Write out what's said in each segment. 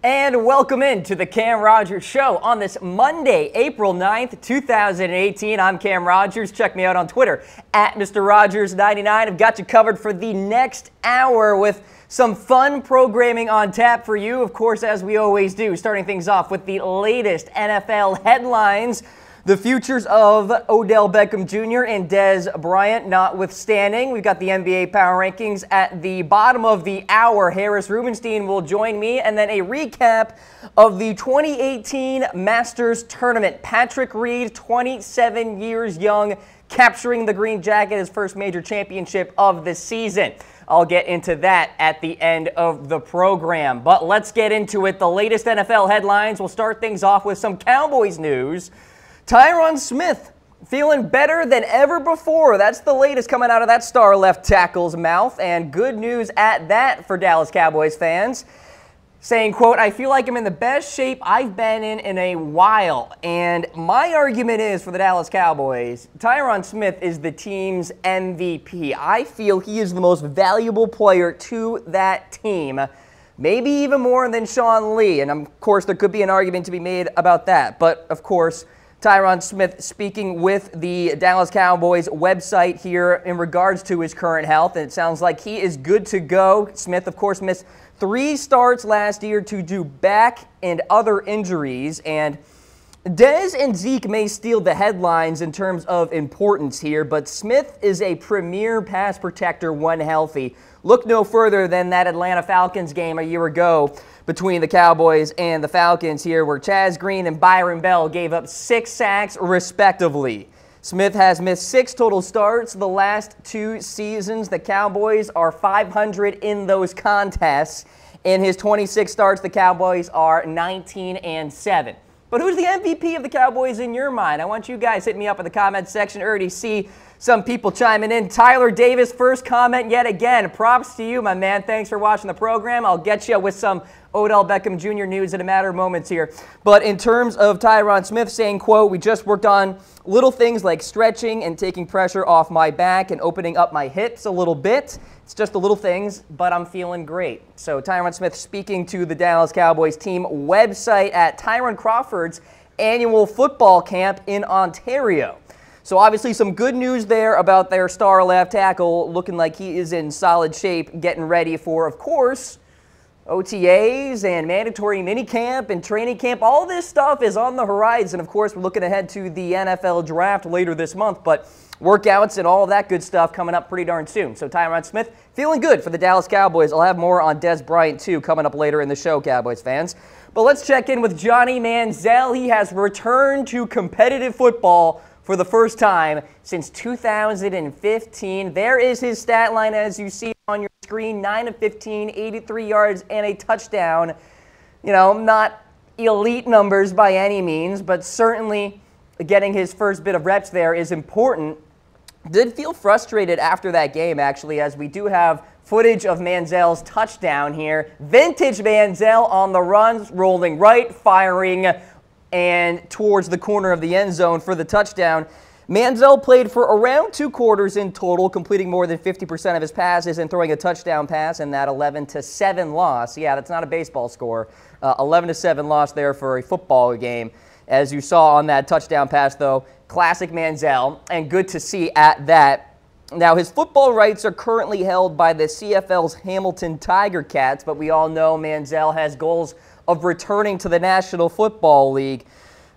And welcome in to the Cam Rogers Show on this Monday, April 9th, 2018. I'm Cam Rogers. Check me out on Twitter at Mr. Rogers99. I've got you covered for the next hour with some fun programming on tap for you, of course, as we always do, starting things off with the latest NFL headlines. The futures of Odell Beckham Jr. and Dez Bryant notwithstanding. We've got the NBA Power Rankings at the bottom of the hour. Harris Rubenstein will join me, and then a recap of the 2018 Masters Tournament. Patrick Reed, 27 years young, capturing the green jacket, his first major championship of the season. I'll get into that at the end of the program. But let's get into it. The latest NFL headlines. We'll start things off with some Cowboys news. Tyronn Smith feeling better than ever before. That's the latest coming out of that star left tackle's mouth, and good news at that for Dallas Cowboys fans. Saying, quote, "I feel like I'm in the best shape I've been in a while." And my argument is for the Dallas Cowboys, Tyronn Smith is the team's MVP. I feel he is the most valuable player to that team. Maybe even more than Sean Lee. And of course, there could be an argument to be made about that. But of course, Tyronn Smith speaking with the Dallas Cowboys website here in regards to his current health, and it sounds like he is good to go. Smith, of course, missed 3 starts last year to back and other injuries, and Dez and Zeke may steal the headlines in terms of importance here, but Smith is a premier pass protector when healthy. Look no further than that Atlanta Falcons game a year ago between the Cowboys and the Falcons here, where Chaz Green and Byron Bell gave up 6 sacks respectively. Smith has missed 6 total starts the last 2 seasons. The Cowboys are 500 in those contests. In his 26 starts, the Cowboys are 19-7. But who's the MVP of the Cowboys in your mind? I want you guys hit me up in the comments section. I already see some people chiming in. Tyler Davis, first comment yet again. Props to you, my man. Thanks for watching the program. I'll get you with some Odell Beckham Jr. news in a matter of moments here. But in terms of Tyronn Smith saying, quote, "We just worked on little things like stretching and taking pressure off my back and opening up my hips a little bit. It's just the little things, but I'm feeling great." So Tyronn Smith speaking to the Dallas Cowboys team website at Tyron Crawford's annual football camp in Ontario. So obviously some good news there about their star left tackle, looking like he is in solid shape, getting ready for, of course, OTAs and mandatory minicamp and training camp. All this stuff is on the horizon. Of course, we're looking ahead to the NFL draft later this month, but workouts and all of that good stuff coming up pretty darn soon. So Tyronn Smith feeling good for the Dallas Cowboys. I'll have more on Dez Bryant, too, coming up later in the show, Cowboys fans. But let's check in with Johnny Manziel. He has returned to competitive football for the first time since 2015. There is his stat line as you see on your screen, 9 of 15, 83 yards and a touchdown. You know, not elite numbers by any means, but certainly getting his first bit of reps there is important. Did feel frustrated after that game, actually, as we do have footage of Manziel's touchdown here. Vintage Manziel on the runs, rolling right, firing, and towards the corner of the end zone for the touchdown. Manziel played for around 2 quarters in total, completing more than 50% of his passes and throwing a touchdown pass in that 11-7 loss. Yeah, that's not a baseball score. 11-7 loss there for a football game. As you saw on that touchdown pass, though, classic Manziel, and good to see at that. Now, his football rights are currently held by the CFL's Hamilton Tiger Cats, but we all know Manziel has goals of returning to the National Football League.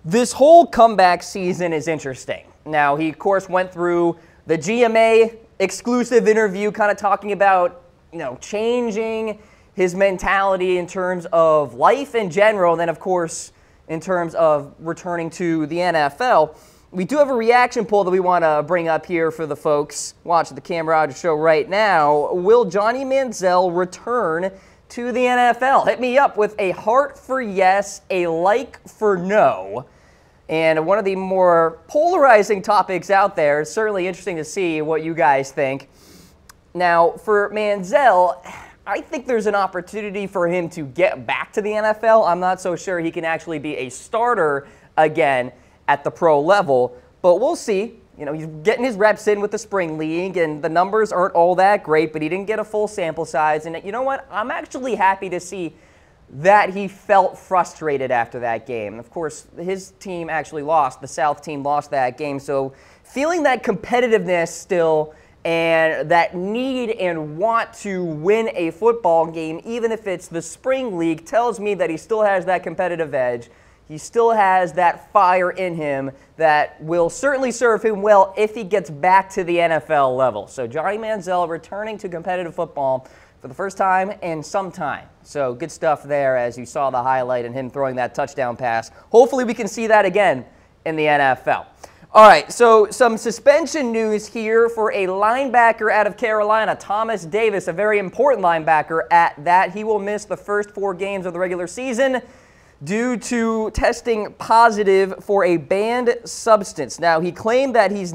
This whole comeback season is interesting. Now, he, of course, went through the GMA exclusive interview kind of talking about, you know, changing his mentality in terms of life in general, and then, of course, in terms of returning to the NFL. We do have a reaction poll that we want to bring up here for the folks watching the Cam Rogers Show right now. Will Johnny Manziel return to the NFL? Hit me up with a heart for yes, a like for no. And one of the more polarizing topics out there, it's certainly interesting to see what you guys think. Now, for Manziel, I think there's an opportunity for him to get back to the NFL. I'm not so sure he can actually be a starter again at the pro level, but we'll see. You know, he's getting his reps in with the spring league, and the numbers aren't all that great, but he didn't get a full sample size. And you know what? I'm actually happy to see that he felt frustrated after that game. Of course, his team actually lost. The South team lost that game. So feeling that competitiveness still and that need and want to win a football game, even if it's the spring league, tells me that he still has that competitive edge. He still has that fire in him that will certainly serve him well if he gets back to the NFL level. So Johnny Manziel returning to competitive football for the first time in some time. So good stuff there, as you saw the highlight and him throwing that touchdown pass. Hopefully we can see that again in the NFL. All right, so some suspension news here for a linebacker out of Carolina, Thomas Davis, a very important linebacker at that. He will miss the first 4 games of the regular season due to testing positive for a banned substance. Now, he claimed that he's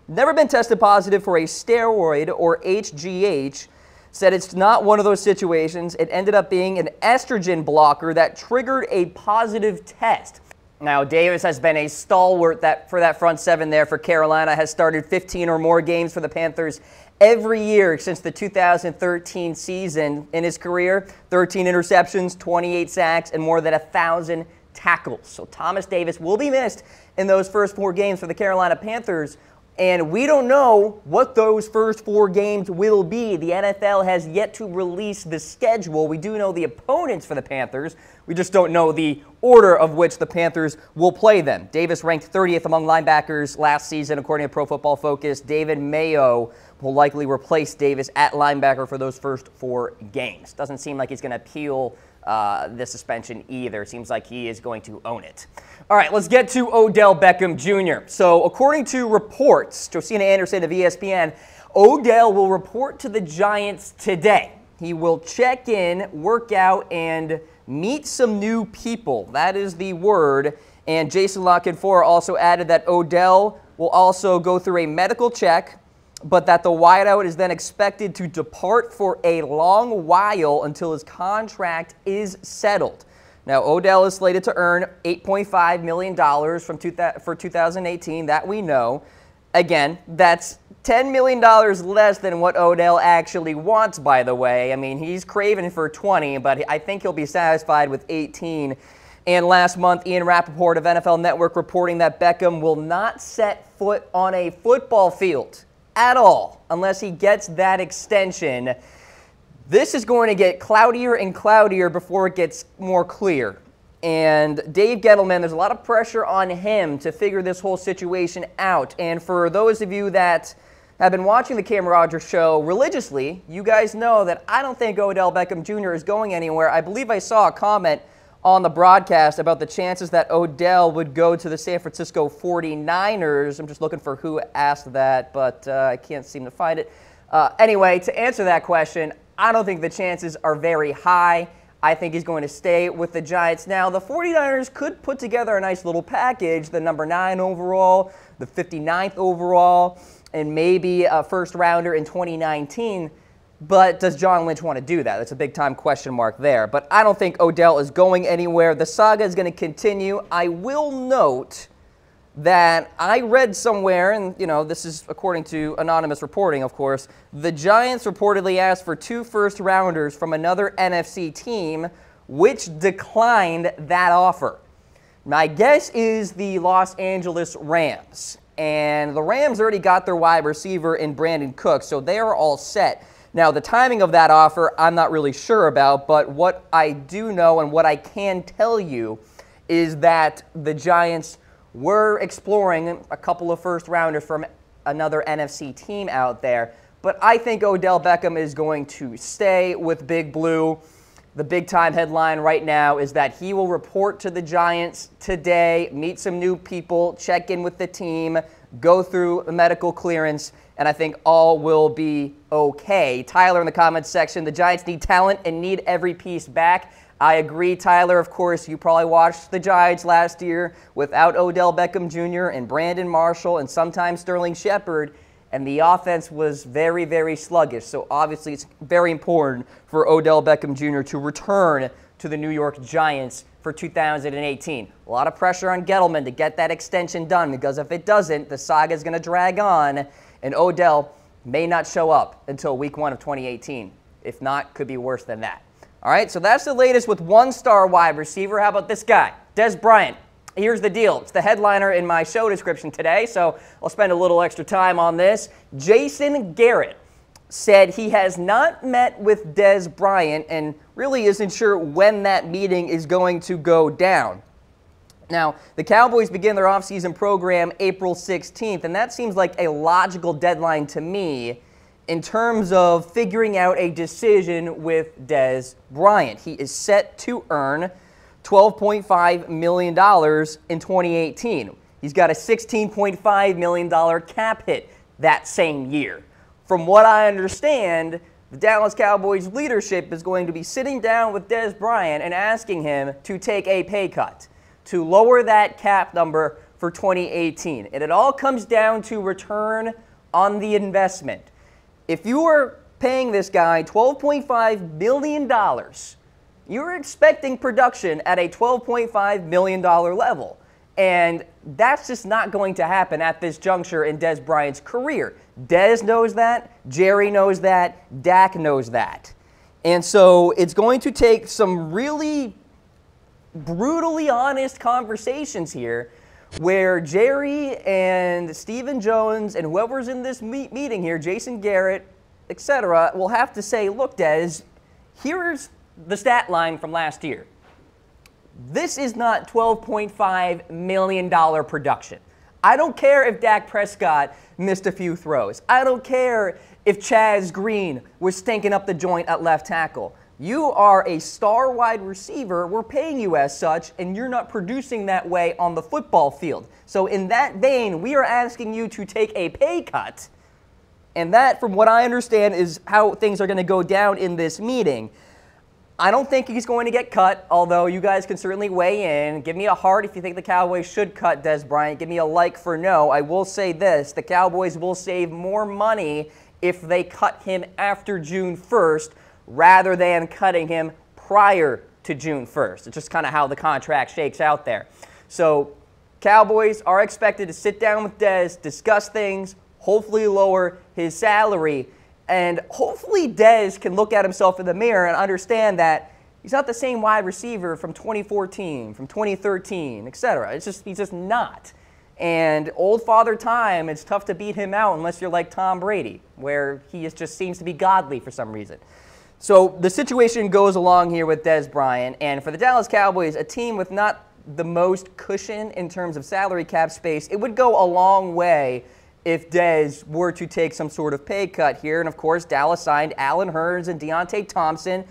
never been tested positive for a steroid or HGH, said it's not one of those situations. It ended up being an estrogen blocker that triggered a positive test. Now, Davis has been a stalwart for that front seven there for Carolina, has started 15 or more games for the Panthers every year since the 2013 season in his career. 13 interceptions, 28 sacks, and more than 1,000 tackles. So Thomas Davis will be missed in those first 4 games for the Carolina Panthers. And we don't know what those first 4 games will be. The NFL has yet to release the schedule. We do know the opponents for the Panthers. We just don't know the order of which the Panthers will play them. Davis ranked 30th among linebackers last season, according to Pro Football Focus. David Mayo will likely replace Davis at linebacker for those first 4 games. Doesn't seem like he's going to appeal the suspension either. Seems like he is going to own it. All right, let's get to Odell Beckham Jr. So according to reports, Josina Anderson of ESPN, Odell will report to the Giants today. He will check in, work out, and meet some new people. That is the word. And Jason LaCanfora also added that Odell will also go through a medical check, but that the wideout is then expected to depart for a long while until his contract is settled. Now, Odell is slated to earn $8.5 million for 2018, that we know. Again, that's $10 million less than what Odell actually wants, by the way. I mean, he's craving for 20, but I think he'll be satisfied with 18. And last month, Ian Rappaport of NFL Network reporting that Beckham will not set foot on a football field at all unless he gets that extension. This is going to get cloudier and cloudier before it gets more clear. And Dave Gettleman, there's a lot of pressure on him to figure this whole situation out. And for those of you that have been watching the Cam Rogers Show religiously, you guys know that I don't think Odell Beckham Jr. is going anywhere. I believe I saw a comment on the broadcast about the chances that Odell would go to the San Francisco 49ers. I'm just looking for who asked that, but I can't seem to find it. Anyway, to answer that question, I don't think the chances are very high. I think he's going to stay with the Giants. Now, the 49ers could put together a nice little package, the number 9 overall, the 59th overall, and maybe a first rounder in 2019. But does John Lynch want to do that? That's a big-time question mark there. But I don't think Odell is going anywhere. The saga is going to continue. I will note that I read somewhere, and this is according to anonymous reporting, of course, the Giants reportedly asked for 2 first-rounders from another NFC team, which declined that offer. My guess is the Los Angeles Rams. And the Rams already got their wide receiver in Brandon Cooks, so they are all set. Now, the timing of that offer, I'm not really sure about, but what I do know and what I can tell you is that the Giants were exploring a couple of first-rounders from another NFC team out there. But I think Odell Beckham is going to stay with Big Blue. The big-time headline right now is that he will report to the Giants today, meet some new people, check in with the team, go through the medical clearance, and I think all will be okay. Tyler in the comments section, the Giants need talent and need every piece back. I agree, Tyler. Of course, you probably watched the Giants last year without Odell Beckham Jr. and Brandon Marshall and sometimes Sterling Shepard, and the offense was very, very sluggish. So obviously it's very important for Odell Beckham Jr. to return to the New York Giants for 2018. A lot of pressure on Gettleman to get that extension done, because if it doesn't, the saga is going to drag on, and Odell may not show up until week 1 of 2018. If not, could be worse than that. All right, so that's the latest with one-star wide receiver. How about this guy, Dez Bryant? Here's the deal. It's the headliner in my show description today, so I'll spend a little extra time on this. Jason Garrett said he has not met with Dez Bryant and really isn't sure when that meeting is going to go down. Now, the Cowboys begin their offseason program April 16th, and that seems like a logical deadline to me in terms of figuring out a decision with Dez Bryant. He is set to earn $12.5 million in 2018. He's got a $16.5 million cap hit that same year. From what I understand, the Dallas Cowboys leadership is going to be sitting down with Dez Bryant and asking him to take a pay cut to lower that cap number for 2018. And it all comes down to return on the investment. If you are paying this guy $12.5 million, you're expecting production at a $12.5 million level. And that's just not going to happen at this juncture in Dez Bryant's career. Dez knows that, Jerry knows that, Dak knows that. And so it's going to take some really brutally honest conversations here where Jerry and Stephen Jones and whoever's in this meeting here, Jason Garrett, etc., will have to say, look, Dez, here's the stat line from last year. This is not $12.5 million production. I don't care if Dak Prescott missed a few throws. I don't care if Chaz Green was stinking up the joint at left tackle. You are a star wide receiver. We're paying you as such, and you're not producing that way on the football field. So in that vein, we are asking you to take a pay cut. And that, from what I understand, is how things are going to go down in this meeting. I don't think he's going to get cut, although you guys can certainly weigh in. Give me a heart if you think the Cowboys should cut Dez Bryant. Give me a like for no. I will say this. The Cowboys will save more money if they cut him after June 1st rather than cutting him prior to June 1st. It's just kind of how the contract shakes out there. So Cowboys are expected to sit down with Dez, discuss things, hopefully lower his salary, and hopefully Dez can look at himself in the mirror and understand that he's not the same wide receiver from 2014, from 2013, etc. He's just not. And old Father Time, it's tough to beat him out unless you're like Tom Brady, where he just seems to be godly for some reason. So the situation goes along here with Dez Bryant, and for the Dallas Cowboys, a team with not the most cushion in terms of salary cap space, it would go a long way if Dez were to take some sort of pay cut here. And of course, Dallas signed Allen Hurns and Deontay Thompson,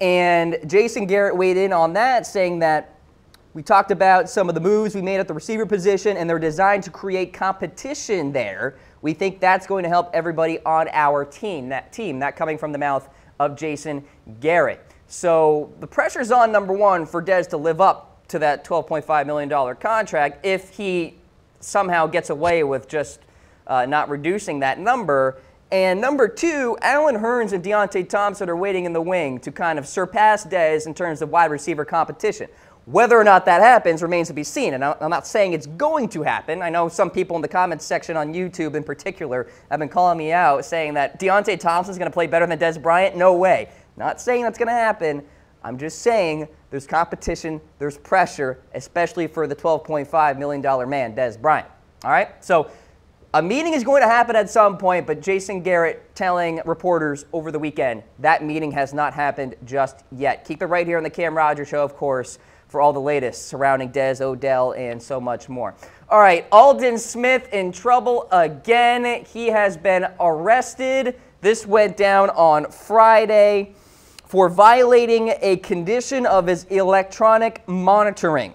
and Jason Garrett weighed in on that, saying that we talked about some of the moves we made at the receiver position, and they're designed to create competition there. We think that's going to help everybody on our team. That coming from the mouth of Jason Garrett. So the pressure's on, number one, for Dez to live up to that $12.5 million contract if he somehow gets away with just not reducing that number. And number two, Allen Hurns and Deontay Thompson are waiting in the wing to kind of surpass Dez in terms of wide receiver competition. Whether or not that happens remains to be seen, and I'm not saying it's going to happen. I know some people in the comments section on YouTube in particular have been calling me out saying that Deontay Thompson's going to play better than Dez Bryant. No way. Not saying that's going to happen. I'm just saying there's competition, there's pressure, especially for the $12.5 million man, Dez Bryant. All right? So a meeting is going to happen at some point, but Jason Garrett telling reporters over the weekend that meeting has not happened just yet. Keep it right here on the Cam Rogers Show, of course, for all the latest surrounding Dez, Odell, and so much more. All right, Aldon Smith in trouble again. He has been arrested. This went down on Friday for violating a condition of his electronic monitoring.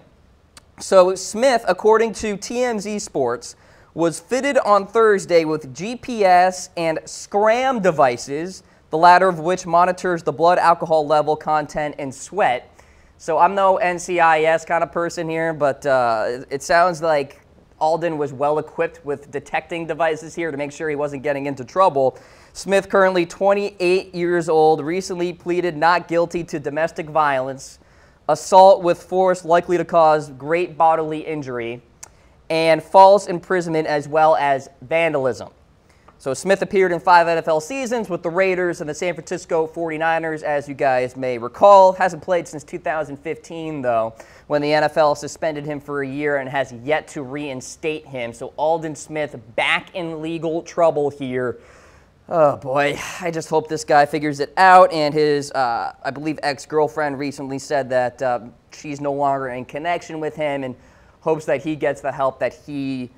So Smith, according to TMZ Sports, was fitted on Thursday with GPS and Scram devices, the latter of which monitors the blood alcohol level, content, and sweat. So I'm no NCIS kind of person here, but it sounds like Aldon was well equipped with detecting devices here to make sure he wasn't getting into trouble. Smith, currently 28 years old, recently pleaded not guilty to domestic violence, assault with force likely to cause great bodily injury, and false imprisonment as well as vandalism. So Smith appeared in 5 NFL seasons with the Raiders and the San Francisco 49ers, as you guys may recall. Hasn't played since 2015, though, when the NFL suspended him for a year and has yet to reinstate him. So Aldon Smith back in legal trouble here. Oh, boy. I just hope this guy figures it out. And his, I believe, ex-girlfriend recently said that she's no longer in connection with him and hopes that he gets the help that he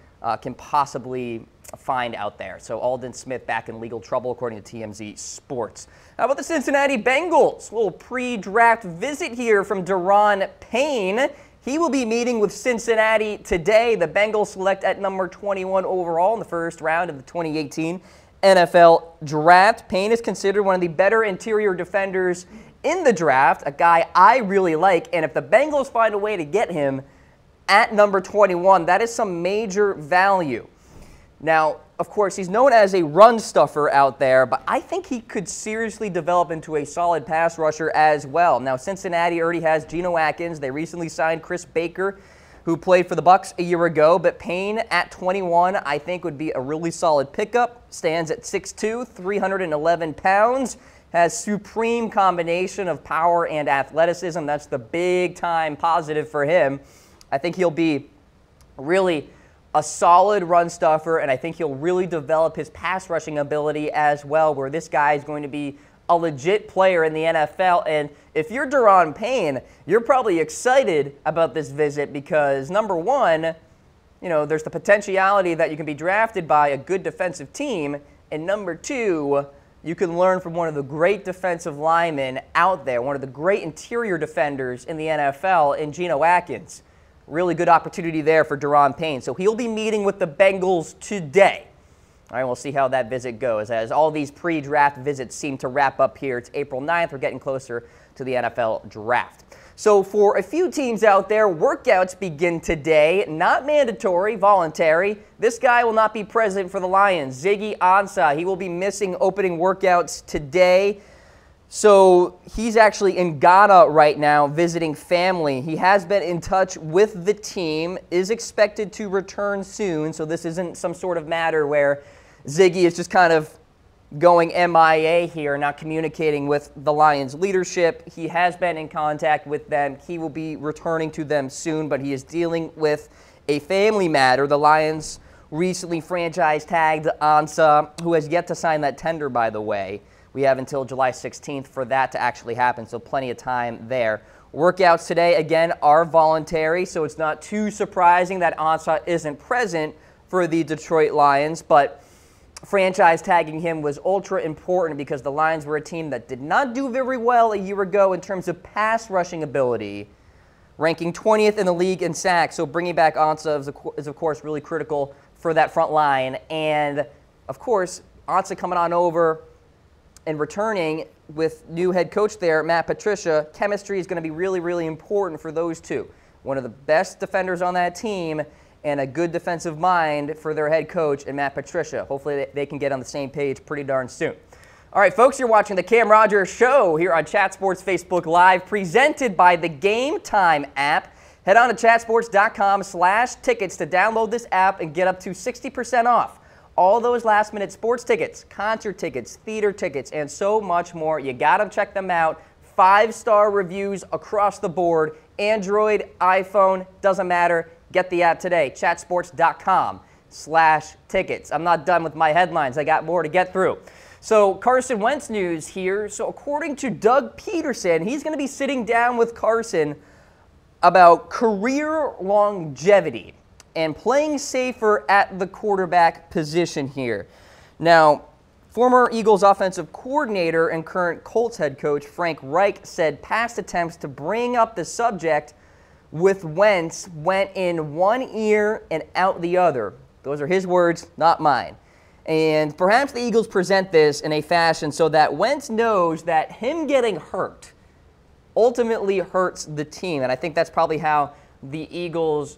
can possibly find out there. So Aldon Smith back in legal trouble, according to TMZ Sports. How about the Cincinnati Bengals? A little pre-draft visit here from Tyronn Payne. He will be meeting with Cincinnati today. The Bengals select at number 21 overall in the first round of the 2018 NFL Draft. Payne is considered one of the better interior defenders in the draft, a guy I really like, and if the Bengals find a way to get him at number 21, that is some major value. Now, of course, he's known as a run stuffer out there, but I think he could seriously develop into a solid pass rusher as well. Now, Cincinnati already has Geno Atkins. They recently signed Chris Baker, who played for the Bucs a year ago, but Payne at 21 I think would be a really solid pickup. Stands at 6'2", 311 pounds, has supreme combination of power and athleticism. That's the big-time positive for him. I think he'll be really a solid run stuffer, and I think he'll really develop his pass rushing ability as well, where this guy is going to be a legit player in the NFL. And if you're Tyronn Payne, you're probably excited about this visit because, number one, you know, there's the potentiality that you can be drafted by a good defensive team, and number two, you can learn from one of the great defensive linemen out there, one of the great interior defenders in the NFL, in Geno Atkins. Really good opportunity there for Tyronn Payne. So he'll be meeting with the Bengals today. All right, we'll see how that visit goes, as all these pre-draft visits seem to wrap up here. It's April 9th. We're getting closer to the NFL Draft. So for a few teams out there, workouts begin today. Not mandatory, voluntary. This guy will not be present for the Lions. Ziggy Ansah, he will be missing opening workouts today. So he's actually in Ghana right now visiting family. He has been in touch with the team, is expected to return soon. So this isn't some sort of matter where Ziggy is just kind of going MIA here, not communicating with the Lions leadership. He has been in contact with them. He will be returning to them soon, but he is dealing with a family matter. The Lions recently franchise tagged Ansah, who has yet to sign that tender, by the way. We have until July 16th for that to actually happen, so plenty of time there. Workouts today, again, are voluntary, so it's not too surprising that Ansah isn't present for the Detroit Lions, but franchise tagging him was ultra important because the Lions were a team that did not do very well a year ago in terms of pass rushing ability, ranking 20th in the league in sacks, so bringing back Ansah is, of course, really critical for that front line. And, of course, Ansah coming on over and returning with new head coach there, Matt Patricia. Chemistry is going to be really, really important for those two. One of the best defenders on that team and a good defensive mind for their head coach and Matt Patricia. Hopefully they can get on the same page pretty darn soon. All right, folks, you're watching the Cam Rogers Show here on Chat Sports Facebook Live, presented by the Game Time app. Head on to chatsports.com/tickets to download this app and get up to 60% off all those last-minute sports tickets, concert tickets, theater tickets, and so much more. You got to check them out. 5-star reviews across the board. Android, iPhone, doesn't matter. Get the app today. Chatsports.com/tickets. I'm not done with my headlines. I got more to get through. So Carson Wentz news here. So according to Doug Pederson, he's going to be sitting down with Carson about career longevity and playing safer at the quarterback position here. Now, former Eagles offensive coordinator and current Colts head coach Frank Reich said past attempts to bring up the subject with Wentz went in one ear and out the other. Those are his words, not mine. And perhaps the Eagles present this in a fashion so that Wentz knows that him getting hurt ultimately hurts the team. And I think that's probably how the Eagles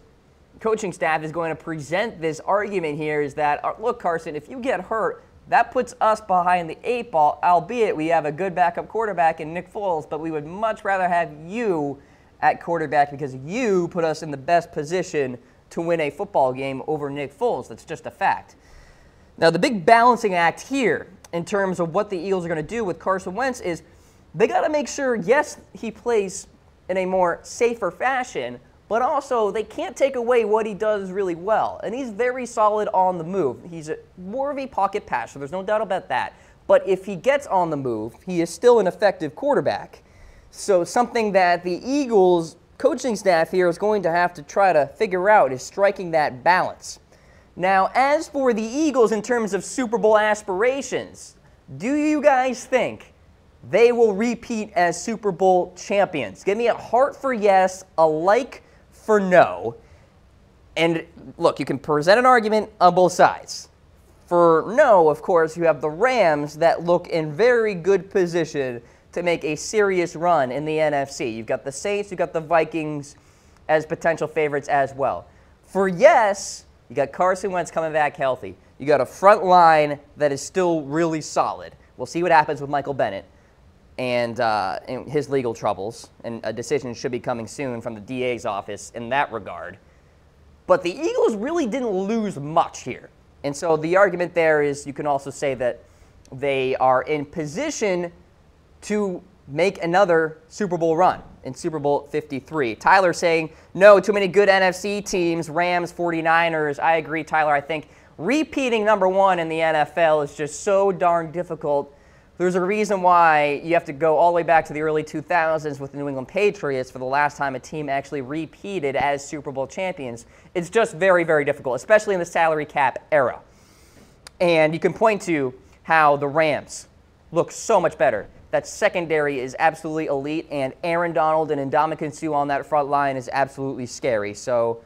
coaching staff is going to present this argument here, is that, look, Carson, if you get hurt, that puts us behind the 8 ball, albeit we have a good backup quarterback in Nick Foles, but we would much rather have you at quarterback because you put us in the best position to win a football game over Nick Foles. That's just a fact. Now, the big balancing act here in terms of what the Eagles are going to do with Carson Wentz is they got to make sure, yes, he plays in a more safer fashion, but also they can't take away what he does really well. And he's very solid on the move. He's more of a pocket passer. There's no doubt about that. But if he gets on the move, he is still an effective quarterback. So something that the Eagles coaching staff here is going to have to try to figure out is striking that balance. Now, as for the Eagles in terms of Super Bowl aspirations, do you guys think they will repeat as Super Bowl champions? Give me a heart for yes, a like for no. And look, you can present an argument on both sides. For no, of course, you have the Rams that look in very good position to make a serious run in the NFC. You've got the Saints, you've got the Vikings as potential favorites as well. For yes, you got Carson Wentz coming back healthy. You got a front line that is still really solid. We'll see what happens with Michael Bennett and his legal troubles, and a decision should be coming soon from the DA's office in that regard. But the Eagles really didn't lose much here. And so the argument there is you can also say that they are in position to make another Super Bowl run in Super Bowl 53. Tyler saying, no, too many good NFC teams, Rams, 49ers. I agree, Tyler. I think repeating #1 in the NFL is just so darn difficult. There's a reason why you have to go all the way back to the early 2000s with the New England Patriots for the last time a team actually repeated as Super Bowl champions. It's just very, very difficult, especially in the salary cap era. And you can point to how the Rams look so much better. That secondary is absolutely elite, and Aaron Donald and Ndamukong Suh on that front line is absolutely scary. So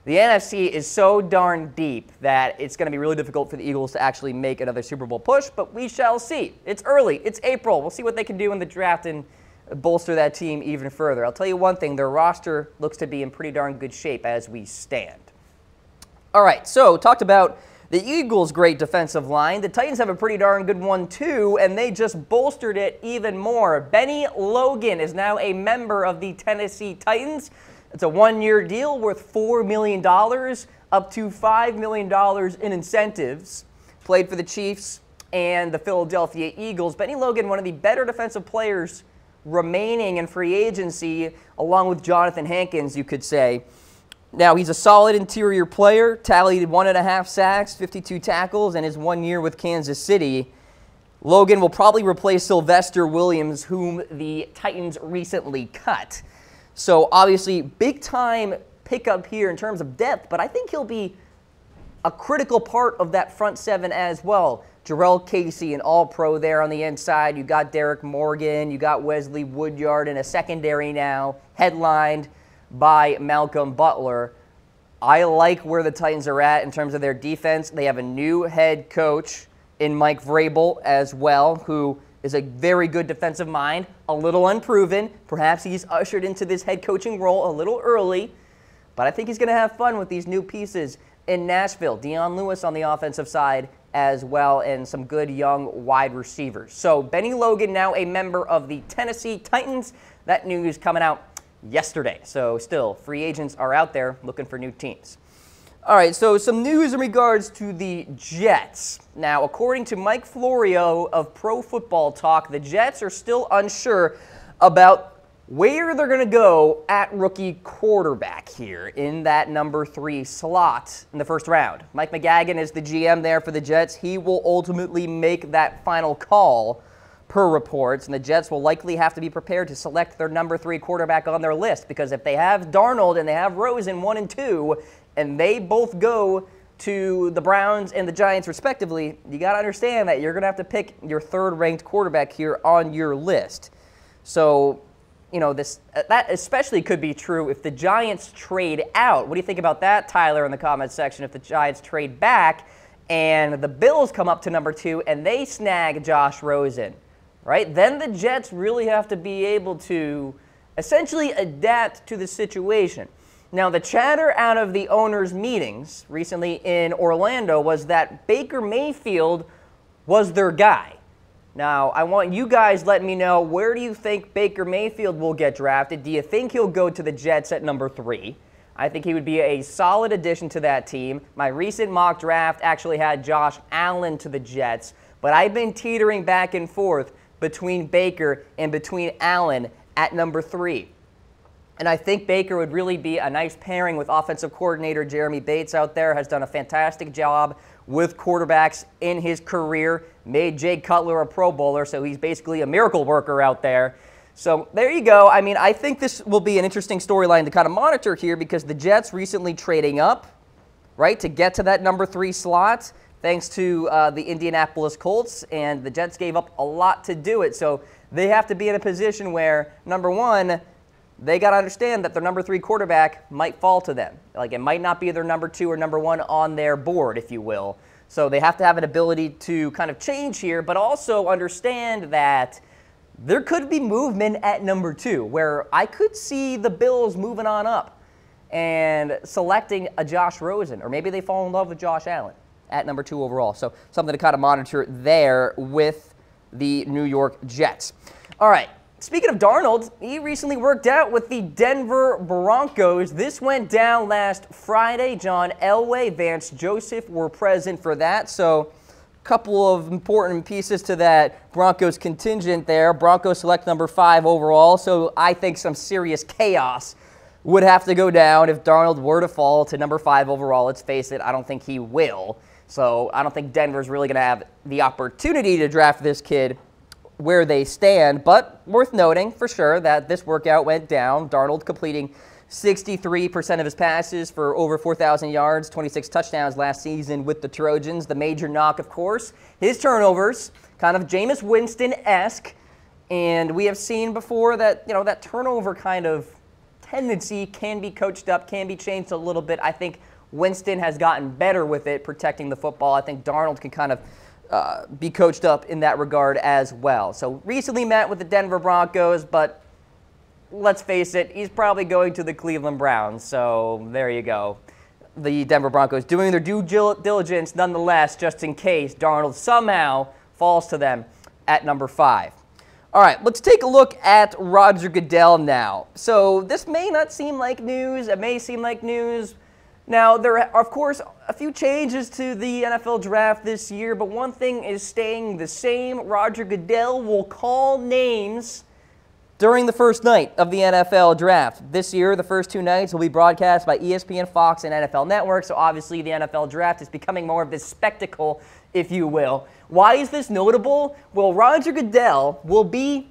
the NFC is so darn deep that it's going to be really difficult for the Eagles to actually make another Super Bowl push, but we shall see. It's early. It's April. We'll see what they can do in the draft and bolster that team even further. I'll tell you one thing. Their roster looks to be in pretty darn good shape as we stand. All right, so talked about the Eagles' great defensive line. The Titans have a pretty darn good one, too, and they just bolstered it even more. Bennie Logan is now a member of the Tennessee Titans. It's a one-year deal worth $4 million, up to $5 million in incentives. Played for the Chiefs and the Philadelphia Eagles. Bennie Logan, one of the better defensive players remaining in free agency, along with Jonathan Hankins, you could say. Now, he's a solid interior player, tallied 1.5 sacks, 52 tackles, and his 1 year with Kansas City. Logan will probably replace Sylvester Williams, whom the Titans recently cut. So, obviously, big-time pickup here in terms of depth, but I think he'll be a critical part of that front seven as well. Jarrell Casey, an all-pro there on the inside. You got Derek Morgan. You got Wesley Woodyard in a secondary now, headlined by Malcolm Butler. I like where the Titans are at in terms of their defense. They have a new head coach in Mike Vrabel as well, who is a very good defensive mind, a little unproven. Perhaps he's ushered into this head coaching role a little early, but I think he's going to have fun with these new pieces in Nashville. Dion Lewis on the offensive side as well, and some good young wide receivers. So Bennie Logan now a member of the Tennessee Titans. That news coming out yesterday. So still, free agents are out there looking for new teams. All right, so some news in regards to the Jets. Now, according to Mike Florio of Pro Football Talk, the Jets are still unsure about where they're going to go at rookie quarterback here in that #3 slot in the first round. Mike McGagan is the GM there for the Jets. He will ultimately make that final call per reports, and the Jets will likely have to be prepared to select their #3 quarterback on their list, because if they have Darnold and they have Rosen 1 and 2, and they both go to the Browns and the Giants respectively, you got to understand that you're going to have to pick your third-ranked quarterback here on your list. So, you know, that especially could be true if the Giants trade out. What do you think about that, Tyler, in the comments section? If the Giants trade back and the Bills come up to #2 and they snag Josh Rosen, right? Then the Jets really have to be able to essentially adapt to the situation. Now, the chatter out of the owners' meetings recently in Orlando was that Baker Mayfield was their guy. Now, I want you guys letting me know, where do you think Baker Mayfield will get drafted? Do you think he'll go to the Jets at #3? I think he would be a solid addition to that team. My recent mock draft actually had Josh Allen to the Jets, but I've been teetering back and forth between Baker and between Allen at number 3. And I think Baker would really be a nice pairing with offensive coordinator Jeremy Bates out there. Has done a fantastic job with quarterbacks in his career. Made Jay Cutler a Pro Bowler, so he's basically a miracle worker out there. So there you go. I mean, I think this will be an interesting storyline to kind of monitor here because the Jets recently trading up, right, to get to that number 3 slot thanks to the Indianapolis Colts, and the Jets gave up a lot to do it. So they have to be in a position where, number 1, they got to understand that their number 3 quarterback might fall to them. Like, it might not be their number 2 or number 1 on their board, if you will. So they have to have an ability to kind of change here, but also understand that there could be movement at number 2, where I could see the Bills moving on up and selecting a Josh Rosen, or maybe they fall in love with Josh Allen at number 2 overall. So something to kind of monitor there with the New York Jets. All right. Speaking of Darnold, he recently worked out with the Denver Broncos. This went down last Friday. John Elway, Vance Joseph were present for that. So a couple of important pieces to that Broncos contingent there. Broncos select number 5 overall. So I think some serious chaos would have to go down if Darnold were to fall to number 5 overall. Let's face it, I don't think he will. So I don't think Denver's really going to have the opportunity to draft this kid where they stand, but worth noting for sure that this workout went down. Darnold completing 63% of his passes for over 4,000 yards, 26 touchdowns last season with the Trojans. The major knock, of course, his turnovers, kind of Jameis Winston-esque, and we have seen before that, you know, that turnover kind of tendency can be coached up, can be changed a little bit. I think Winston has gotten better with it, protecting the football. I think Darnold can kind of be coached up in that regard as well. So recently met with the Denver Broncos, but let's face it, he's probably going to the Cleveland Browns. So there you go. The Denver Broncos doing their due diligence nonetheless, just in case Darnold somehow falls to them at number 5. All right, let's take a look at Roger Goodell now. So this may not seem like news. It may seem like news. Now, there are, of course, a few changes to the NFL draft this year, but one thing is staying the same. Roger Goodell will call names during the first night of the NFL draft. This year, the first 2 nights will be broadcast by ESPN, Fox, and NFL Network, so obviously the NFL draft is becoming more of this spectacle, if you will. Why is this notable? Well, Roger Goodell will be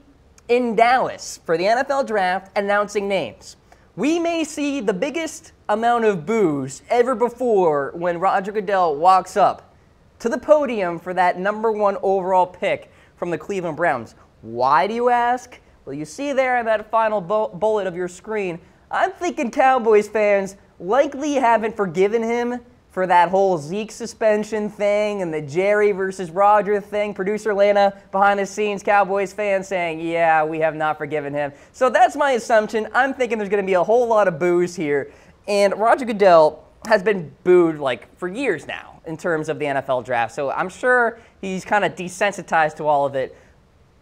in Dallas for the NFL draft announcing names. We may see the biggest amount of boos ever before when Roger Goodell walks up to the podium for that number 1 overall pick from the Cleveland Browns. Why, do you ask? Well, you see there in that final bullet of your screen, I'm thinking Cowboys fans likely haven't forgiven him for that whole Zeke suspension thing and the Jerry versus Roger thing. Producer Lana, behind the scenes, Cowboys fans saying, yeah, we have not forgiven him. So that's my assumption. I'm thinking there's going to be a whole lot of boos here. And Roger Goodell has been booed like for years now in terms of the NFL draft. So I'm sure he's kind of desensitized to all of it.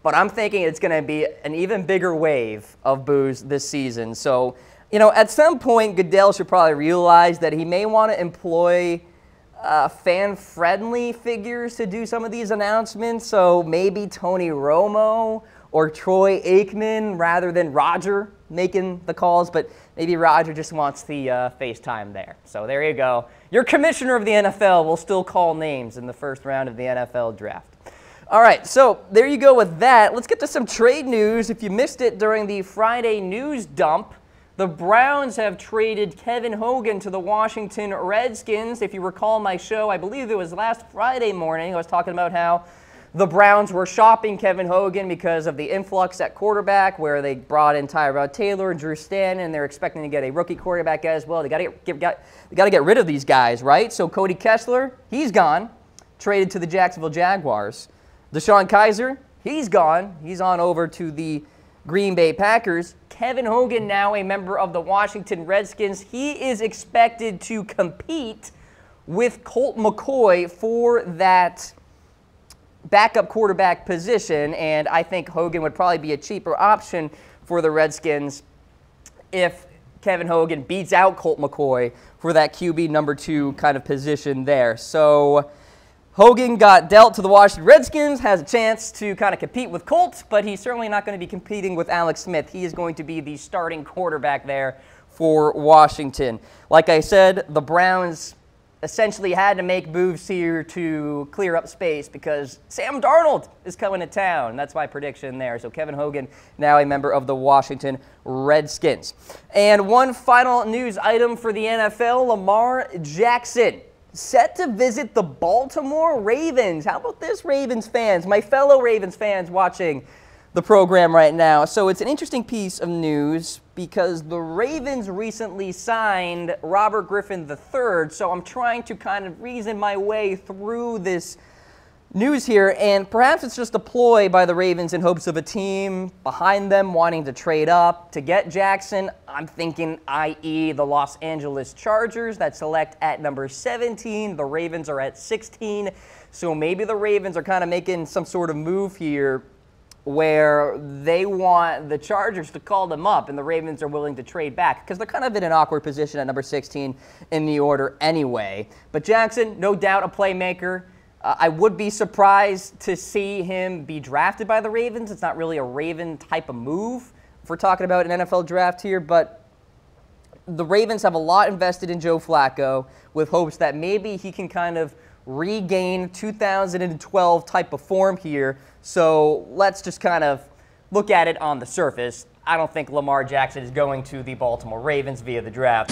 But I'm thinking it's going to be an even bigger wave of boos this season. So, you know, at some point, Goodell should probably realize that he may want to employ fan-friendly figures to do some of these announcements. So maybe Tony Romo or Troy Aikman rather than Roger making the calls. But maybe Roger just wants the FaceTime there. So there you go. Your commissioner of the NFL will still call names in the first round of the NFL draft. All right, so there you go with that. Let's get to some trade news. If you missed it during the Friday news dump, the Browns have traded Kevin Hogan to the Washington Redskins. If you recall my show, I believe it was last Friday morning, I was talking about how the Browns were shopping Kevin Hogan because of the influx at quarterback, where they brought in Tyrod Taylor and Drew Stanton, and they're expecting to get a rookie quarterback as well. They got to get rid of these guys, right? So Cody Kessler, he's gone, traded to the Jacksonville Jaguars. DeShone Kizer, he's gone. He's on over to the Green Bay Packers. Kevin Hogan, now a member of the Washington Redskins. He is expected to compete with Colt McCoy for that backup quarterback position, and I think Hogan would probably be a cheaper option for the Redskins if Kevin Hogan beats out Colt McCoy for that QB number 2 kind of position there. So Hogan got dealt to the Washington Redskins, has a chance to kind of compete with Colt, but he's certainly not going to be competing with Alex Smith. He is going to be the starting quarterback there for Washington. Like I said, the Browns essentially had to make moves here to clear up space because Sam Darnold is coming to town. That's my prediction there. So Kevin Hogan, now a member of the Washington Redskins. And one final news item for the NFL, Lamar Jackson set to visit the Baltimore Ravens. How about this, Ravens fans? My fellow Ravens fans watching the program right now. So it's an interesting piece of news because the Ravens recently signed Robert Griffin III, so I'm trying to kind of reason my way through this news here, and perhaps it's just a ploy by the Ravens in hopes of a team behind them wanting to trade up to get Jackson. I'm thinking, i.e., the Los Angeles Chargers that select at number 17. The Ravens are at 16, so maybe the Ravens are kind of making some sort of move here where they want the Chargers to call them up and the Ravens are willing to trade back because they're kind of in an awkward position at number 16 in the order anyway. But Jackson, no doubt a playmaker. I would be surprised to see him be drafted by the Ravens. It's not really a Raven type of move if we're talking about an NFL draft here, but the Ravens have a lot invested in Joe Flacco with hopes that maybe he can kind of regain 2012 type of form here. So let's just kind of look at it on the surface. I don't think Lamar Jackson is going to the Baltimore Ravens via the draft.